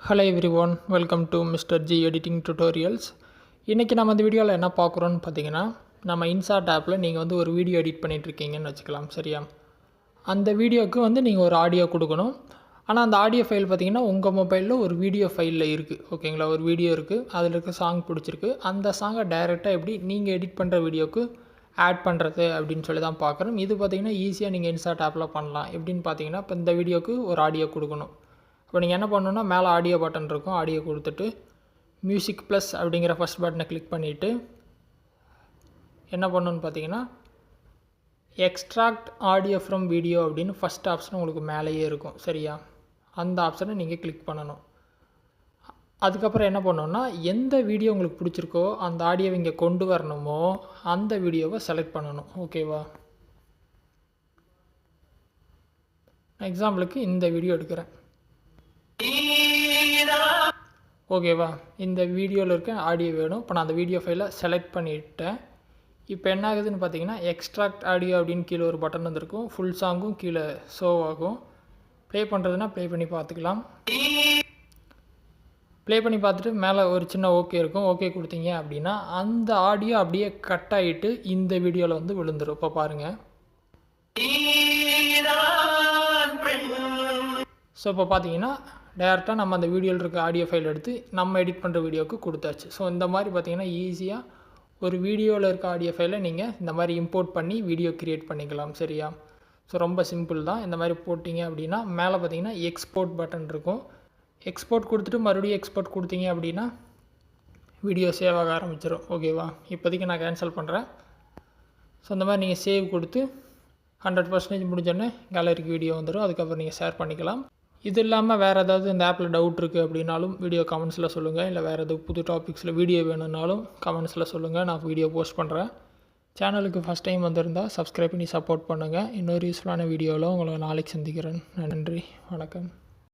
Hello everyone, welcome to Mr. G Editing Tutorials. இன்றைக்கி நம்ம இந்த வீடியோவில் என்ன பார்க்குறோன்னு பார்த்தீங்கன்னா, நம்ம இன்சார்ட் ஆப்பில் நீங்கள் ஒரு வீடியோ எடிட் பண்ணிகிட்ருக்கீங்கன்னு வச்சுக்கலாம். சரியா? அந்த வீடியோவுக்கு நீங்கள் ஒரு ஆடியோ கொடுக்கணும். ஆனால் அந்த ஆடியோ ஃபைல் பார்த்தீங்கன்னா உங்கள் மொபைலில் ஒரு வீடியோ ஃபைலில் இருக்குது. ஓகேங்களா? ஒரு வீடியோ இருக்குது, அதில் இருக்க சாங் பிடிச்சிருக்கு. அந்த சாங்கை டைரெக்டாக எப்படி நீங்கள் எடிட் பண்ணுற வீடியோவுக்கு ஆட் பண்ணுறது அப்படின்னு சொல்லி தான் பார்க்குறோம். இது பார்த்தீங்கன்னா ஈஸியாக நீங்கள் இன்சார்ட் ஆப்பில் பண்ணலாம். எப்படின்னு பார்த்தீங்கன்னா, இப்போ இந்த வீடியோவுக்கு ஒரு ஆடியோ கொடுக்கணும். இப்போ நீங்கள் என்ன பண்ணணுன்னா, மேலே ஆடியோ பட்டன் இருக்கும், ஆடியோ கொடுத்துட்டு மியூசிக் ப்ளஸ் அப்படிங்கிற ஃபஸ்ட் பட்டனை கிளிக் பண்ணிவிட்டு என்ன பண்ணணுன்னு பார்த்தீங்கன்னா, எக்ஸ்ட்ராக்ட் ஆடியோ ஃப்ரம் வீடியோ அப்படின்னு ஃபஸ்ட் ஆப்ஷன் உங்களுக்கு மேலேயே இருக்கும். சரியா? அந்த ஆப்ஷனை நீங்கள் கிளிக் பண்ணணும். அதுக்கப்புறம் என்ன பண்ணணுன்னா, எந்த வீடியோ உங்களுக்கு பிடிச்சிருக்கோ அந்த ஆடியோவை இங்கே கொண்டு வரணுமோ அந்த வீடியோவை செலக்ட் பண்ணணும். ஓகேவா? எக்ஸாம்பிளுக்கு இந்த வீடியோ எடுக்கிறேன். ஓகேவா? இந்த வீடியோவில் இருக்க ஆடியோ வேணும். இப்போ நான் அந்த வீடியோ ஃபைலை செலக்ட் பண்ணிவிட்டேன். இப்போ என்ன ஆகுதுன்னு பார்த்தீங்கன்னா, எக்ஸ்ட்ராக்ட் ஆடியோ அப்படின்னு கீழே ஒரு பட்டன் வந்துருக்கும். ஃபுல் சாங்கும் கீழே ஷோ ஆகும். ப்ளே பண்ணுறதுனா ப்ளே பண்ணி பார்த்துக்கலாம். ப்ளே பண்ணி பார்த்துட்டு மேலே ஒரு சின்ன ஓகே இருக்கும். ஓகே கொடுத்தீங்க அப்படின்னா அந்த ஆடியோ அப்படியே கட் ஆகிட்டு இந்த வீடியோவில் விழுந்துடும். இப்போ பாருங்கள். ஸோ இப்போ பார்த்தீங்கன்னா டேரெக்டாக நம்ம அந்த வீடியோவில் இருக்க ஆடியோ ஃபைல் எடுத்து நம்ம எடிட் பண்ணுற வீடியோவுக்கு கொடுத்தாச்சு. ஸோ இந்த மாதிரி பார்த்தீங்கன்னா ஈஸியாக ஒரு வீடியோவில் இருக்க ஆடியோ ஃபைலை நீங்கள் இந்த மாதிரி இம்போர்ட் பண்ணி வீடியோ க்ரியேட் பண்ணிக்கலாம். சரியா? ஸோ ரொம்ப சிம்பிள் தான். இந்த மாதிரி போட்டிங்க அப்படின்னா மேலே பார்த்தீங்கன்னா எக்ஸ்போர்ட் பட்டன் இருக்கும். எக்ஸ்போர்ட் கொடுத்துட்டு மறுபடியும் எக்ஸ்போர்ட் கொடுத்தீங்க அப்படின்னா வீடியோ சேவ் ஆக ஆரம்பிச்சிடும். ஓகேவா? இப்போதைக்கு நான் கேன்சல் பண்ணுறேன். ஸோ இந்த மாதிரி நீங்கள் சேவ் கொடுத்து 100% முடிஞ்சோடனே கேலரிக்கு வீடியோ வந்துடும். அதுக்கப்புறம் நீங்கள் ஷேர் பண்ணிக்கலாம். இது இல்லாமல் வேறு ஏதாவது இந்த ஆப்பில் டவுட் இருக்குது அப்படின்னாலும் வீடியோ கமெண்ட்ஸில் சொல்லுங்கள். இல்லை வேறு எதாவது புது டாபிக்ஸில் வீடியோ வேணும்னாலும் கமெண்ட்ஸில் சொல்லுங்கள். நான் வீடியோ போஸ்ட் பண்ணுறேன். சேனலுக்கு ஃபஸ்ட் டைம் வந்திருந்தால் சப்ஸ்கிரைப் பண்ணி சப்போர்ட் பண்ணுங்கள். இன்னொரு யூஸ்ஃபுல்லான வீடியோவில் உங்களை நாளைக்கு சந்திக்கிறேன். நன்றி, வணக்கம்.